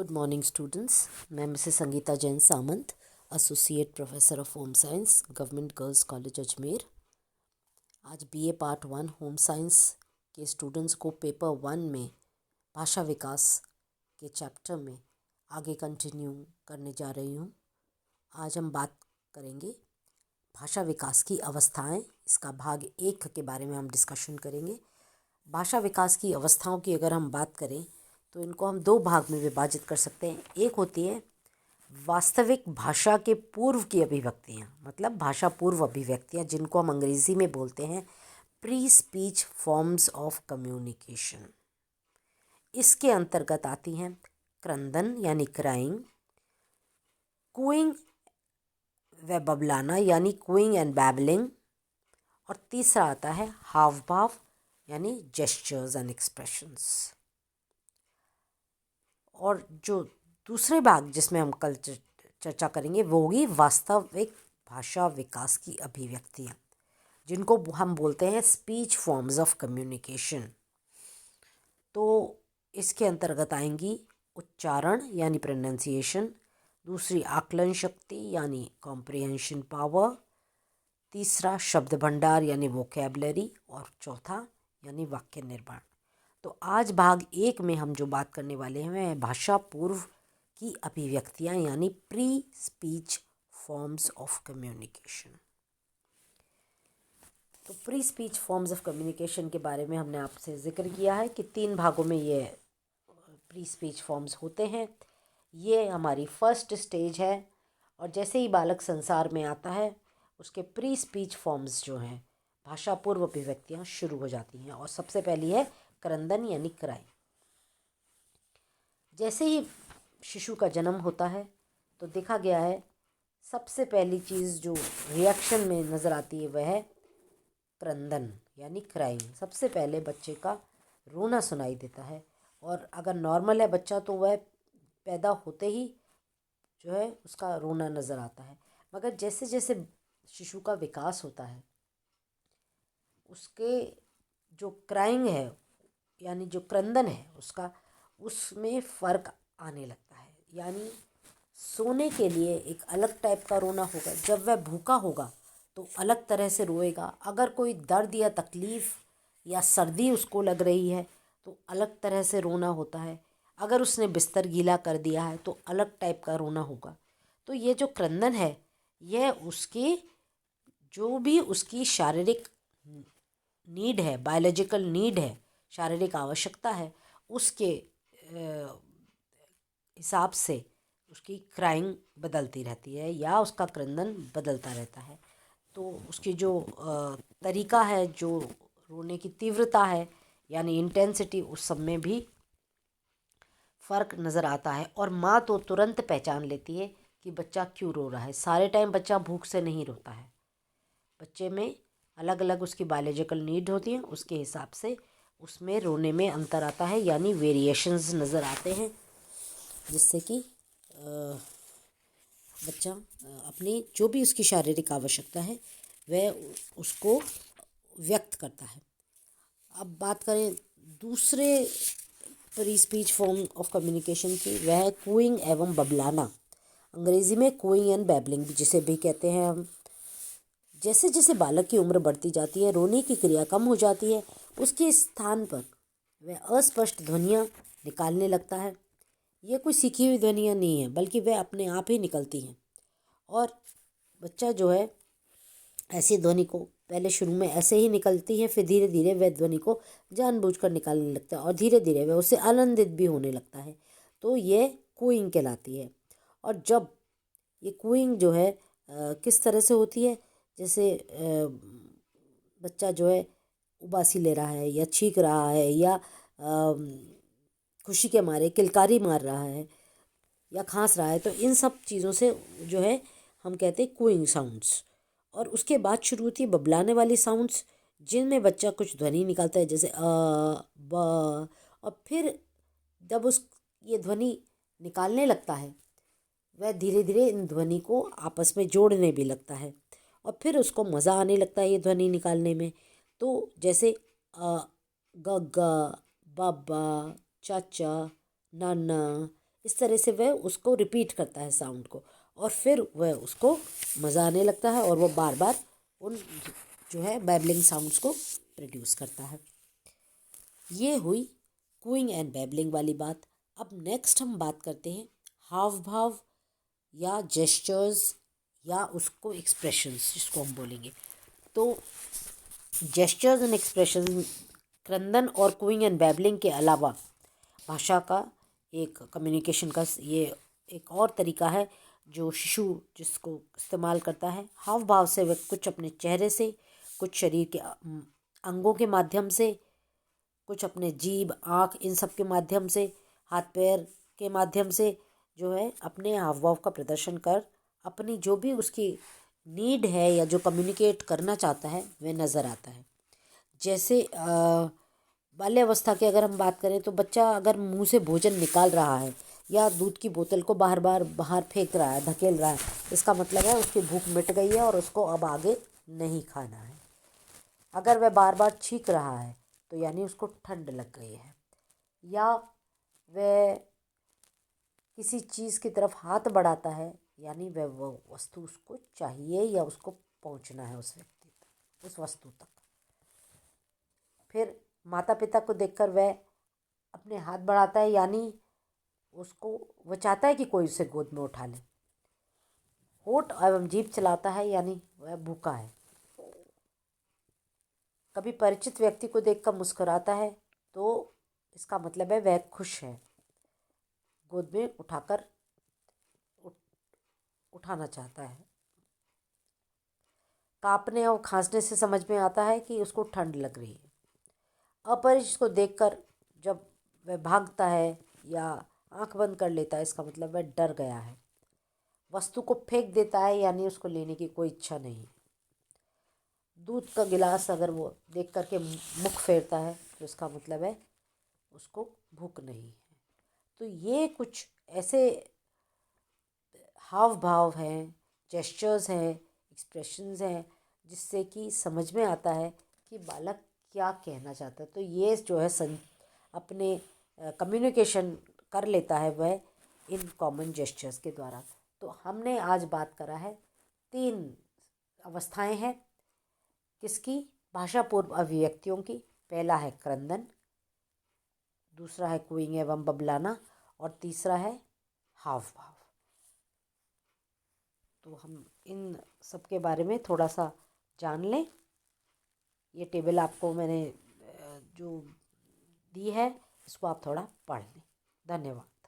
Good morning students. मैं Mrs Sangeeta Jain Samant, associate professor of home science, government girls college Ajmer. आज BA part 1 home science के students को paper 1 में भाषा विकास के चैप्टर में आगे कंटिन्यू करने जा रही हूँ। आज हम बात करेंगे भाषा विकास की अवस्थाएं। इसका भाग 1 के बारे में हम डिस्कशन करेंगे। भाषा विकास की अवस्थाओं की अगर हम बात करें तो इनको हम 2 भाग में विभाजित कर सकते हैं। एक होती है वास्तविक भाषा के पूर्व की अभिव्यक्तियाँ, मतलब भाषा पूर्व अभिव्यक्तियाँ, जिनको हम अंग्रेज़ी में बोलते हैं pre speech forms of communication. इसके अंतर्गत आती हैं क्रंदन यानी क्राइंग, कूइंग व बबलाना यानी कूइंग एंड बैबलिंग, और तीसरा आता है हाव भाव यानी जेस्चर्स एंड एक्सप्रेशंस। और जो दूसरे भाग जिसमें हम कल चर्चा करेंगे वो होगी वास्तविक भाषा विकास की अभिव्यक्तियाँ, जिनको हम बोलते हैं स्पीच फॉर्म्स ऑफ कम्युनिकेशन। तो इसके अंतर्गत आएंगी उच्चारण यानी प्रोनाउंसिएशन, दूसरी आकलन शक्ति यानी कॉम्प्रिहेंशन पावर, तीसरा शब्द भंडार यानी वोकैबुलरी, और चौथा यानी वाक्य निर्माण। तो आज भाग 1 में हम जो बात करने वाले हैं वह भाषा पूर्व की अभिव्यक्तियाँ यानी pre speech forms of communication. तो pre speech forms of communication के बारे में हमने आपसे जिक्र किया है कि 3 भागों में ये प्री स्पीच फॉर्म्स होते हैं। ये हमारी फर्स्ट स्टेज है, और जैसे ही बालक संसार में आता है उसके प्री स्पीच फॉर्म्स जो हैं, भाषा पूर्व अभिव्यक्तियाँ शुरू हो जाती हैं। और सबसे पहली है क्रंदन यानी क्राई। जैसे ही शिशु का जन्म होता है तो देखा गया है सबसे पहली चीज़ जो रिएक्शन में नज़र आती है वह है क्रंदन यानी क्राइंग। सबसे पहले बच्चे का रोना सुनाई देता है, और अगर नॉर्मल है बच्चा तो वह पैदा होते ही जो है उसका रोना नज़र आता है। मगर जैसे जैसे शिशु का विकास होता है उसके जो क्राइंग है यानी जो क्रंदन है उसमें फ़र्क आने लगता है। यानी सोने के लिए एक अलग टाइप का रोना होगा, जब वह भूखा होगा तो अलग तरह से रोएगा, अगर कोई दर्द या तकलीफ़ या सर्दी उसको लग रही है तो अलग तरह से रोना होता है, अगर उसने बिस्तर गीला कर दिया है तो अलग टाइप का रोना होगा। तो ये जो क्रंदन है यह उसकी जो भी उसकी शारीरिक नीड है, बायोलॉजिकल नीड है, शारीरिक आवश्यकता है, उसके हिसाब से उसकी क्राइंग बदलती रहती है या उसका क्रंदन बदलता रहता है। तो उसकी जो तरीका है, जो रोने की तीव्रता है यानी इंटेंसिटी, उस सब में भी फ़र्क नज़र आता है। और माँ तो तुरंत पहचान लेती है कि बच्चा क्यों रो रहा है। सारे टाइम बच्चा भूख से नहीं रोता है, बच्चे में अलग अलग उसकी बायोलॉजिकल नीड होती हैं, उसके हिसाब से उसमें रोने में अंतर आता है यानी वेरिएशंस नज़र आते हैं, जिससे कि बच्चा अपनी जो भी उसकी शारीरिक आवश्यकता है वह उसको व्यक्त करता है। अब बात करें दूसरे pre speech form of communication की, वह है कूइंग एवं बबलाना। अंग्रेज़ी में कूइंग एंड बैबलिंग जिसे भी कहते हैं हम। जैसे जैसे बालक की उम्र बढ़ती जाती है रोने की क्रिया कम हो जाती है, उसके स्थान पर वह अस्पष्ट ध्वनियाँ निकालने लगता है। ये कोई सीखी हुई ध्वनियाँ नहीं है, बल्कि वह अपने आप ही निकलती हैं। और बच्चा जो है ऐसी ध्वनि को पहले शुरू में ऐसे ही निकलती है, फिर धीरे धीरे वह ध्वनि को जानबूझकर निकालने लगता है, और धीरे धीरे वह उससे आनंदित भी होने लगता है। तो ये कूइंग कहलाती है। और जब ये कूइंग जो है किस तरह से होती है, जैसे बच्चा जो है उबासी ले रहा है या छींक रहा है या खुशी के मारे किलकारी मार रहा है या खांस रहा है, तो इन सब चीज़ों से जो है हम कहते हैं कूइंग साउंड्स। और उसके बाद शुरू होती है बबलाने वाली साउंड्स, जिनमें बच्चा कुछ ध्वनि निकालता है, जैसे ब। और फिर जब ये ध्वनि निकालने लगता है वह धीरे धीरे इन ध्वनि को आपस में जोड़ने भी लगता है, और फिर उसको मज़ा आने लगता है ये ध्वनि निकालने में। तो जैसे गग्गा, बाबा, चाचा, नाना, इस तरह से वह उसको रिपीट करता है साउंड को, और फिर वह उसको मज़ा आने लगता है और वो बार बार उन जो है बैबलिंग साउंड्स को प्रोड्यूस करता है। ये हुई कूइंग एंड बैबलिंग वाली बात। अब नेक्स्ट हम बात करते हैं हाव भाव या जेस्चर्स या उसको एक्सप्रेशंस जिसको हम बोलेंगे। तो जेस्चर्स एंड एक्सप्रेशन क्रंदन और कूइंग एंड बैबलिंग के अलावा भाषा का एक कम्युनिकेशन का ये एक और तरीका है जो शिशु जिसको इस्तेमाल करता है। हाव भाव से वह कुछ अपने चेहरे से, कुछ शरीर के अंगों के माध्यम से, कुछ अपने जीभ, आँख, इन सब के माध्यम से, हाथ पैर के माध्यम से जो है अपने हाव भाव का प्रदर्शन कर अपनी जो भी उसकी नीड है या जो कम्युनिकेट करना चाहता है वह नज़र आता है। जैसे बाल्यावस्था की अगर हम बात करें तो बच्चा अगर मुंह से भोजन निकाल रहा है या दूध की बोतल को बाहर फेंक रहा है, धकेल रहा है, इसका मतलब है उसकी भूख मिट गई है और उसको अब आगे नहीं खाना है। अगर वह बार बार छींक रहा है तो यानी उसको ठंड लग गई है, या वह किसी चीज़ की तरफ हाथ बढ़ाता है यानी वह वो वस्तु उसको चाहिए या उसको पहुंचना है उस व्यक्ति तक, उस वस्तु तक। फिर माता पिता को देखकर वह अपने हाथ बढ़ाता है यानी उसको वह चाहता है कि कोई उसे गोद में उठा ले। होठ एवं जीभ चलाता है यानी वह भूखा है। कभी परिचित व्यक्ति को देखकर मुस्कुराता है तो इसका मतलब है वह खुश है, गोद में उठाकर उठाना चाहता है। कांपने और खांसने से समझ में आता है कि उसको ठंड लग रही है। अपरिचित को देखकर जब वह भागता है या आंख बंद कर लेता है इसका मतलब वह डर गया है। वस्तु को फेंक देता है यानी उसको लेने की कोई इच्छा नहीं। दूध का गिलास अगर वो देख करके मुख फेरता है तो इसका मतलब है उसको भूख नहीं है। तो ये कुछ ऐसे हाव भाव हैं, जेस्चर्स हैं, एक्सप्रेशंस हैं जिससे कि समझ में आता है कि बालक क्या कहना चाहता है। तो ये जो है अपने कम्युनिकेशन कर लेता है वह इन कॉमन जेस्चर्स के द्वारा। तो हमने आज बात करा है 3 अवस्थाएं हैं किसकी, भाषा पूर्व अभिव्यक्तियों की। पहला है क्रंदन, दूसरा है कूइंग एवं बबलाना, और तीसरा है हाव भाव। तो हम इन सब के बारे में थोड़ा सा जान लें। ये टेबल आपको मैंने जो दी है इसको आप थोड़ा पढ़ लें। धन्यवाद।